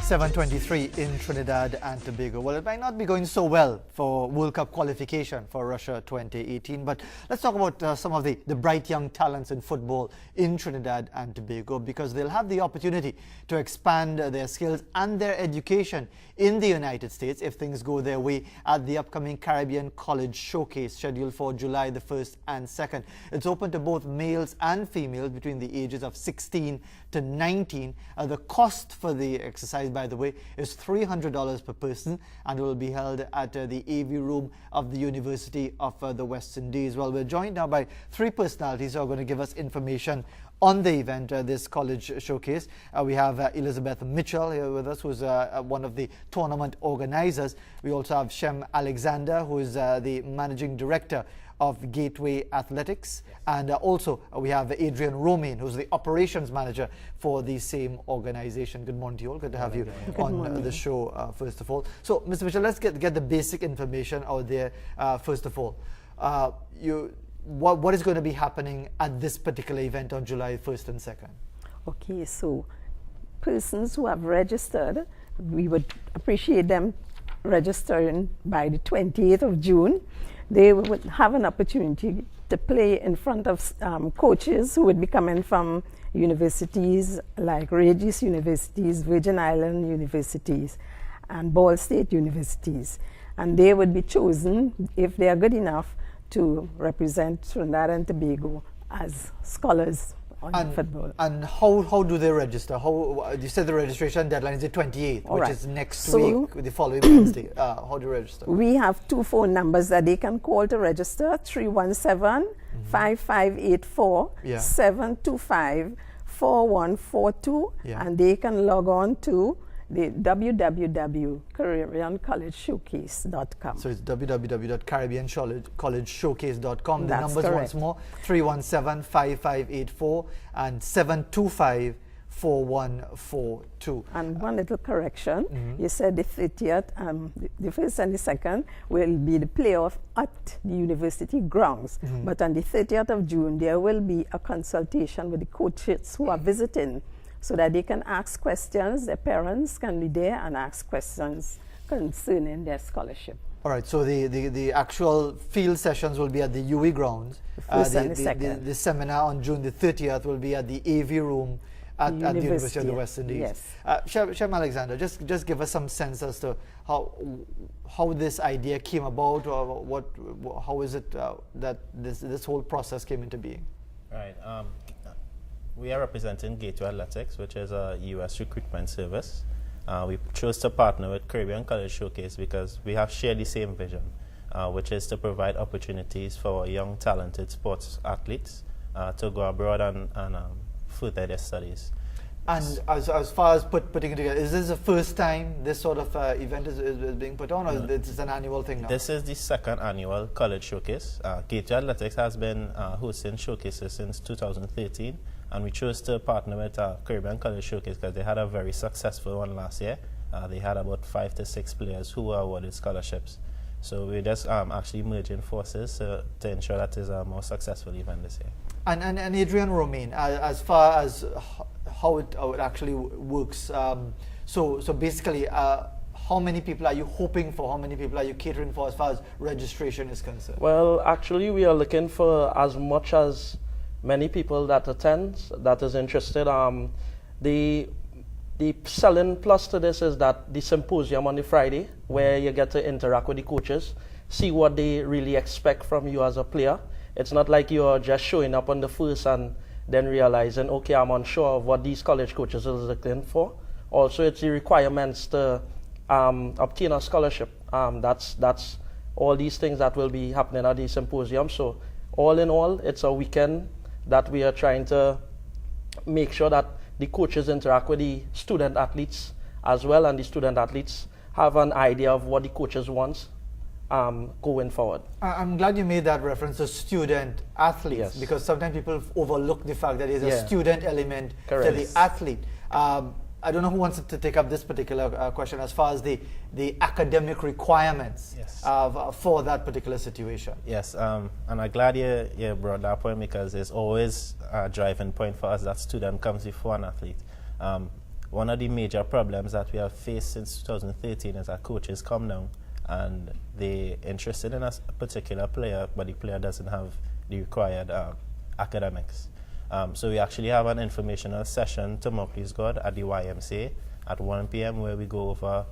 7:23 in Trinidad and Tobago. Well, it might not be going so well for World Cup qualification for Russia 2018, but let's talk about some of the bright young talents in football in Trinidad and Tobago, because they'll have the opportunity to expand their skills and their education in the United States if things go their way at the upcoming Caribbean College Showcase scheduled for July the 1st and 2nd. It's open to both males and females between the ages of 16 to 19. The cost for the exercise, by the way, is $300 per person, and it will be held at the AV room of the University of the West Indies. Well, we're joined now by three personalities who are going to give us information on the event, this college showcase. We have Elizabeth Mitchell here with us, who's one of the tournament organizers. We also have Shem Alexander, who is the managing director of Gateway Athletics, and also we have Adrian Romain, who's the operations manager for the same organization. Good morning to you all. Good to have you on the show, first of all. So, Mr. Mitchell, let's get the basic information out there. First of all, what is going to be happening at this particular event on July 1st and 2nd? Okay, so persons who have registered, we would appreciate them registering by the 28th of June. They would have an opportunity to play in front of coaches who would be coming from universities like Regis universities, Virgin Island universities, and Ball State universities. And they would be chosen, if they are good enough, to represent Trinidad and Tobago as scholars on football. And how do they register? You said the registration deadline is the 28th, which is next week, the following Wednesday. How do you register? We have two phone numbers that they can call to register: 317-5584, 725-4142, and they can log on to the www.caribbeancollegeshowcase.com. So it's www.caribbeancollegeshowcase.com. The numbers correct. Once more: 317-5584 and 725-4142. And one little correction. You said the 30th, the first and the second will be the playoff at the university grounds. But on the 30th of June, there will be a consultation with the coaches who are visiting, so that they can ask questions. Their parents can be there and ask questions concerning their scholarship. All right, so the actual field sessions will be at the UE grounds. The seminar on June the 30th will be at the AV room at the University of the West Indies. Yes. Shem Alexander, just give us some sense as to how this idea came about, or how is it that this whole process came into being? Right. We are representing Gateway Athletics, which is a U.S. recruitment service. We chose to partner with Caribbean College Showcase because we have shared the same vision, which is to provide opportunities for young, talented sports athletes to go abroad and further their studies. And as far as putting it together, is this the first time this sort of event is being put on, or is this an annual thing now? This is the second annual College Showcase. Gateway Athletics has been hosting showcases since 2013. And we chose to partner with Caribbean College Showcase because they had a very successful one last year. They had about 5 to 6 players who were awarded scholarships. So we're just actually merging forces to ensure that it's a more successful event this year. And Adrian Romain, as far as how it actually works, so basically, how many people are you hoping for? How many people are you catering for as far as registration is concerned? Well, actually, we are looking for as much as many people that attend, that is interested. The selling plus to this is that the symposium on the Friday, where you get to interact with the coaches, see what they really expect from you as a player. It's not like you're just showing up on the first and then realizing, okay, I'm unsure of what these college coaches are looking for. Also, it's the requirements to obtain a scholarship. That's all these things that will be happening at the symposium. So all in all, it's a weekend that we are trying to make sure that the coaches interact with the student athletes as well, and the student athletes have an idea of what the coaches want going forward. I'm glad you made that reference to student athletes, because sometimes people overlook the fact that there's a student element to the athlete. I don't know who wants to take up this particular question as far as the academic requirements for that particular situation. Yes, and I'm glad you brought that point, because it's always a driving point for us that student comes before an athlete. one of the major problems that we have faced since 2013 is that coaches come down and they're interested in a particular player, but the player doesn't have the required academics. So we actually have an informational session tomorrow, please God, at the YMCA at 1 p.m. where we go over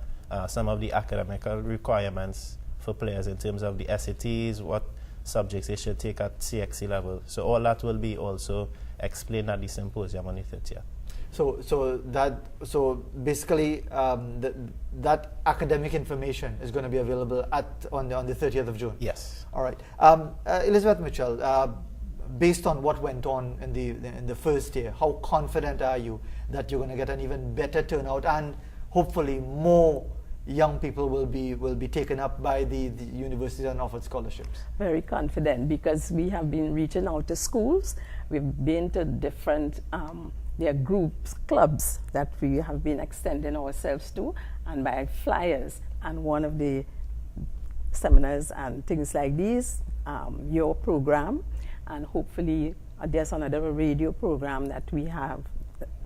some of the academical requirements for players in terms of the SATs, what subjects they should take at CXC level. So all that will be also explained at the symposium on the 30th. So basically that academic information is going to be available on the 30th of June. Yes. All right. Elizabeth Mitchell, based on what went on in the first year, how confident are you that you're going to get an even better turnout and hopefully more young people will be taken up by the universities and offered scholarships? Very confident, because we have been reaching out to schools. We've been to different there are groups, clubs that we have been extending ourselves to, and by flyers. And one of the seminars and things like these, your program, and hopefully there's another radio program that we have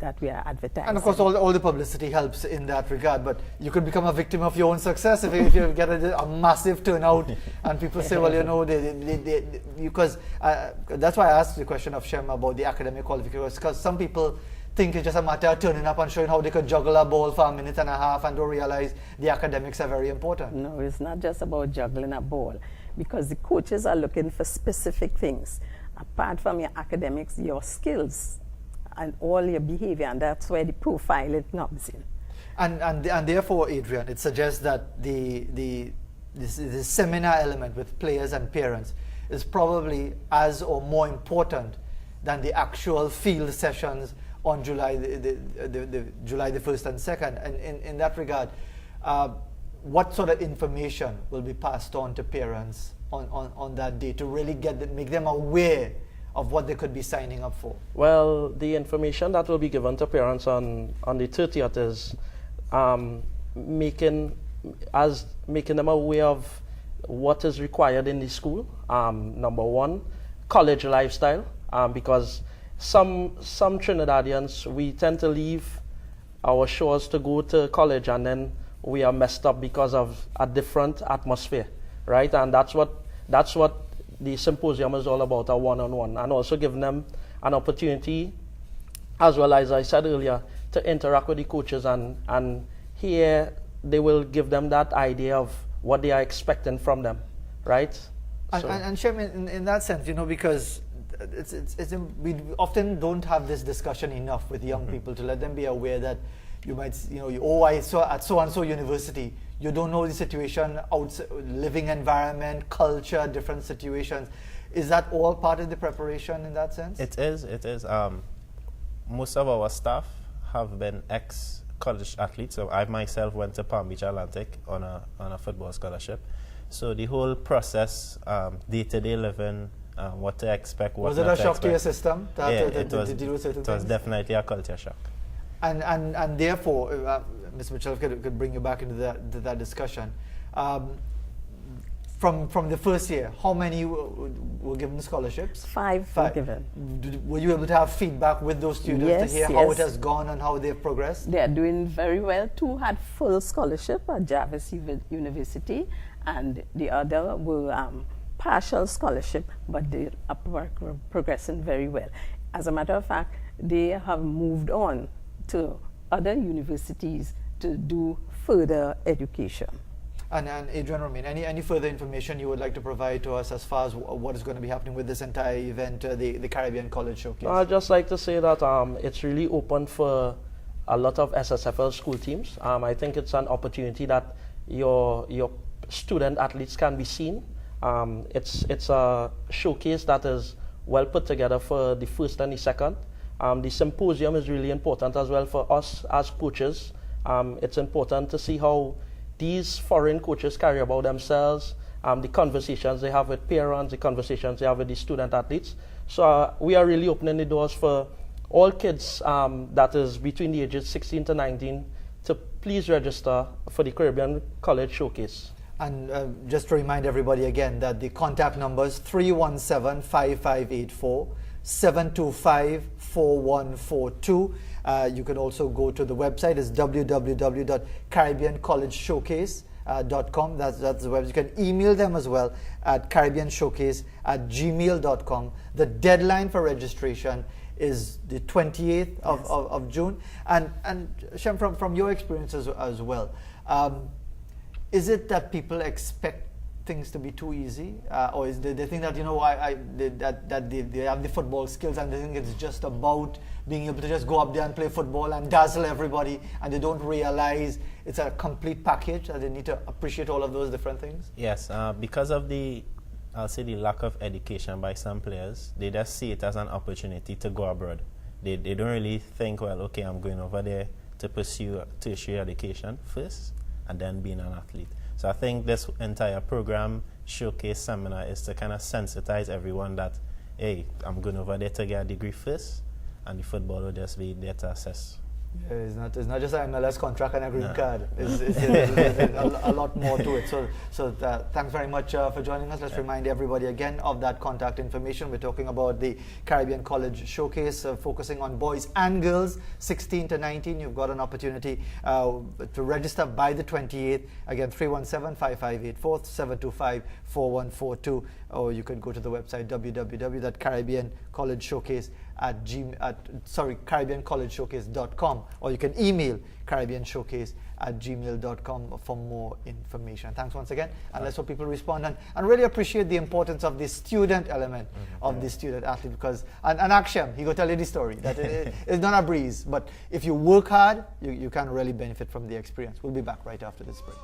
that we are advertising. And of course, all the publicity helps in that regard, but you could become a victim of your own success if you get a massive turnout and people say, well, you know, because that's why I asked the question of Shem about the academic qualifications, because some people think it's just a matter of turning up and showing how they could juggle a ball for a minute and a half and don't realize the academics are very important. No, it's not just about juggling a ball, because the coaches are looking for specific things. Apart from your academics, your skills and all your behavior, and that's where the profiling comes in. And therefore, Adrian, it suggests that the seminar element with players and parents is probably as or more important than the actual field sessions on July the 1st and 2nd. And in that regard, what sort of information will be passed on to parents on that day to really make them aware of what they could be signing up for? Well, the information that will be given to parents on the 30th is making them aware of what is required in the school. Number one, college lifestyle, because some Trinidadians, we tend to leave our shores to go to college, and then we are messed up because of a different atmosphere, right? And that's what the symposium is all about, a one-on-one, and also giving them an opportunity, as well as I said earlier, to interact with the coaches, and here they will give them that idea of what they are expecting from them, right? And Shem, in that sense, you know, because we often don't have this discussion enough with young people to let them be aware that you might, you know, I saw at so-and-so university, you don't know the situation, living environment, culture, different situations. Is that all part of the preparation in that sense? It is. Most of our staff have been ex-college athletes. So I myself went to Palm Beach Atlantic on a football scholarship. So the whole process, day-to-day living, what to expect, what was it a shock to your system? It was definitely a culture shock. And therefore, Ms. Mitchell could bring you back into that discussion. From the first year, how many were given scholarships? Five were given. Were you able to have feedback with those students to hear how it has gone and how they've progressed? They are doing very well. 2 had full scholarship at Jarvis University, and the other were partial scholarship, but they are progressing very well. As a matter of fact, they have moved on to other universities to do further education. And Adrian, Romain, any further information you would like to provide to us as far as what is going to be happening with this entire event, the Caribbean College Showcase? I'd just like to say that it's really open for a lot of SSFL school teams. I think it's an opportunity that your student athletes can be seen. It's a showcase that is well put together for the first and the second. The symposium is really important as well for us as coaches. It's important to see how these foreign coaches carry about themselves, the conversations they have with parents, the conversations they have with the student athletes. So we are really opening the doors for all kids that is between the ages 16 to 19 to please register for the Caribbean College Showcase. And just to remind everybody again that the contact number is 317-5584, 725-4142. You can also go to the website. It's www.caribbeancollegeshowcase.com. That's the website. You can email them as well at caribbeanshowcase@gmail.com. The deadline for registration is the 28th of June. And Shem, from your experience as well, is it that people expect things to be too easy, or is they think that they have the football skills and they think it's just about being able to just go up there and play football and dazzle everybody, and they don't realize it's a complete package and they need to appreciate all of those different things? Yes, because of I'll say the lack of education by some players, they just see it as an opportunity to go abroad. They don't really think, well, okay, I'm going over there to pursue tertiary education first and then being an athlete. So I think this entire program, showcase seminar, is to kind of sensitize everyone that, hey, I'm going over there to get a degree first, and the football will just be there to assess. Yeah, it's not just an MLS contract and a green card. It's a lot more to it. So thanks very much for joining us. Let's remind everybody again of that contact information. We're talking about the Caribbean College Showcase, focusing on boys and girls, 16 to 19. You've got an opportunity to register by the 28th. Again, 317-5584, 725-4142, or you can go to the website caribbeancollegeshowcase.com, or you can email caribbeanshowcase@gmail.com for more information. Thanks once again, and let's hope people respond and really appreciate the importance of the student element of the student athlete, because and Shem, he go tell you the story that it's not a breeze, but if you work hard, you can really benefit from the experience. We'll be back right after this break.